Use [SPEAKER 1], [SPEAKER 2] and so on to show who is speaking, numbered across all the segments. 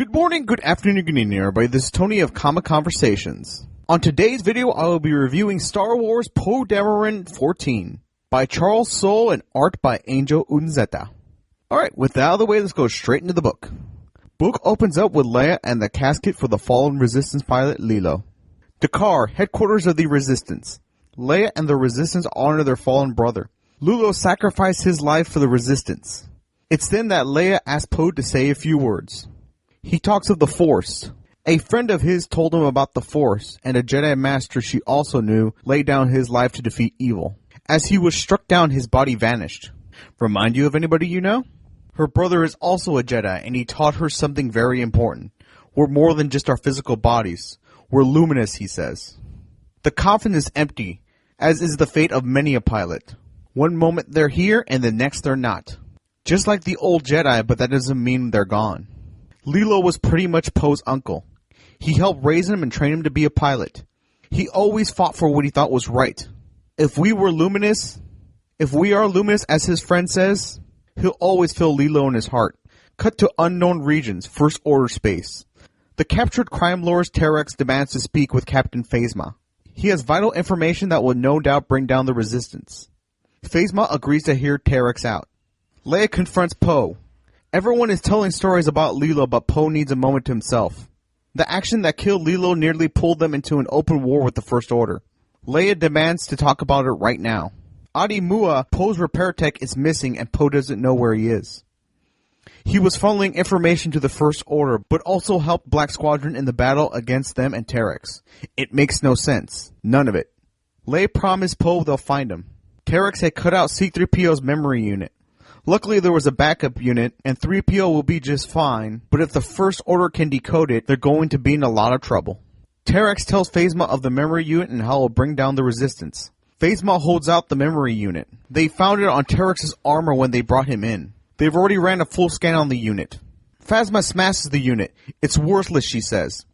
[SPEAKER 1] Good morning, good afternoon, good evening, everybody. This is Tony of Comic Conversations. On today's video, I will be reviewing Star Wars Poe Dameron 14 by Charles Soule and art by Angel Unzeta. Alright, with that out of the way, let's go straight into the book. Book opens up with Leia and the casket for the fallen Resistance pilot Lilo. Dakar, headquarters of the Resistance. Leia and the Resistance honor their fallen brother. Lilo sacrificed his life for the Resistance. It's then that Leia asks Poe to say a few words. He talks of the Force. A friend of his told him about the Force, and a Jedi Master she also knew laid down his life to defeat evil. As he was struck down, his body vanished. Remind you of anybody you know? Her brother is also a Jedi, and he taught her something very important. We're more than just our physical bodies. We're luminous, he says. The coffin is empty, as is the fate of many a pilot. One moment they're here, and the next they're not. Just like the old Jedi, but that doesn't mean they're gone. Lilo was pretty much Poe's uncle. He helped raise him and train him to be a pilot. He always fought for what he thought was right. If we are luminous as his friend says, he'll always feel Lilo in his heart. Cut to unknown regions, First Order space. The captured crime lord Terex demands to speak with Captain Phasma. He has vital information that will no doubt bring down the Resistance. Phasma agrees to hear Terex out. Leia confronts Poe. Everyone is telling stories about Lilo, but Poe needs a moment to himself. The action that killed Lilo nearly pulled them into an open war with the First Order. Leia demands to talk about it right now. Adi Mua, Poe's repair tech, is missing and Poe doesn't know where he is. He was funneling information to the First Order, but also helped Black Squadron in the battle against them and Terex. It makes no sense. None of it. Leia promised Poe they'll find him. Terex had cut out C-3PO's memory unit. Luckily, there was a backup unit, and 3PO will be just fine, but if the First Order can decode it, they're going to be in a lot of trouble. Terex tells Phasma of the memory unit and how it will bring down the Resistance. Phasma holds out the memory unit. They found it on Terex's armor when they brought him in. They've already ran a full scan on the unit. Phasma smashes the unit. It's worthless, she says.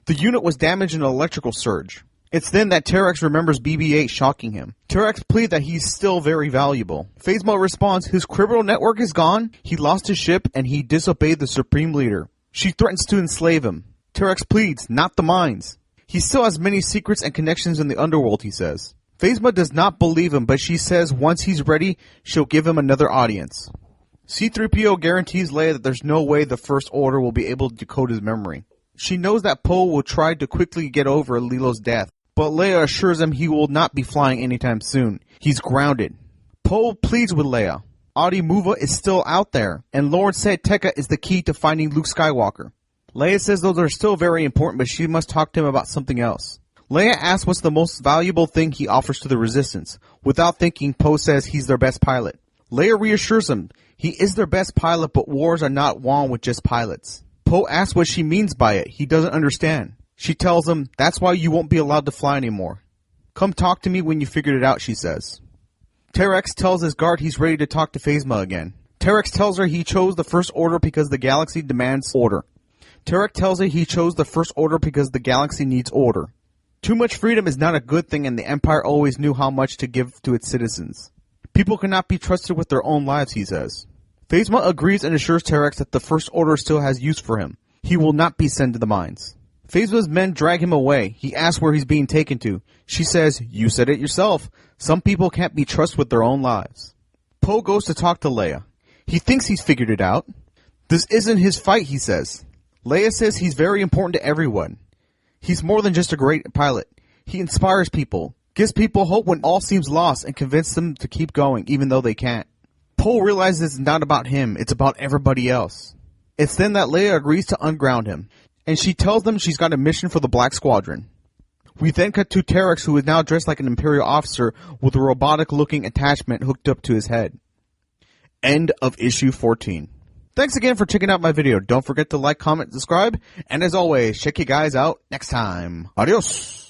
[SPEAKER 1] The unit was damaged in an electrical surge. It's then that Terex remembers BB-8 shocking him. Terex pleads that he's still very valuable. Phasma responds, his criminal network is gone, he lost his ship, and he disobeyed the Supreme Leader. She threatens to enslave him. Terex pleads, not the mines. He still has many secrets and connections in the underworld, he says. Phasma does not believe him, but she says once he's ready, she'll give him another audience. C-3PO guarantees Leia that there's no way the First Order will be able to decode his memory. She knows that Poe will try to quickly get over Lilo's death. But Leia assures him he will not be flying anytime soon. He's grounded. Poe pleads with Leia. Adi Muva is still out there, and Lord Set Tekka is the key to finding Luke Skywalker. Leia says those are still very important, but she must talk to him about something else. Leia asks what's the most valuable thing he offers to the Resistance. Without thinking, Poe says he's their best pilot. Leia reassures him he is their best pilot, but wars are not won with just pilots. Poe asks what she means by it. He doesn't understand. She tells him, that's why you won't be allowed to fly anymore. Come talk to me when you figured it out, she says. Terex tells his guard he's ready to talk to Phasma again. Terex tells her he chose the First Order because the galaxy demands order. Terex tells her he chose the First Order because the galaxy needs order. Too much freedom is not a good thing, and the Empire always knew how much to give to its citizens. People cannot be trusted with their own lives, he says. Phasma agrees and assures Terex that the First Order still has use for him. He will not be sent to the mines. Phasma's men drag him away. He asks where he's being taken to. She says, you said it yourself. Some people can't be trusted with their own lives. Poe goes to talk to Leia. He thinks he's figured it out. This isn't his fight, he says. Leia says he's very important to everyone. He's more than just a great pilot. He inspires people, gives people hope when all seems lost, and convinces them to keep going even though they can't. Poe realizes it's not about him, it's about everybody else. It's then that Leia agrees to unground him, and she tells them she's got a mission for the Black Squadron. We then cut to Terex, who is now dressed like an Imperial officer with a robotic-looking attachment hooked up to his head. End of issue 14. Thanks again for checking out my video. Don't forget to like, comment, subscribe, and as always, check you guys out next time. Adios!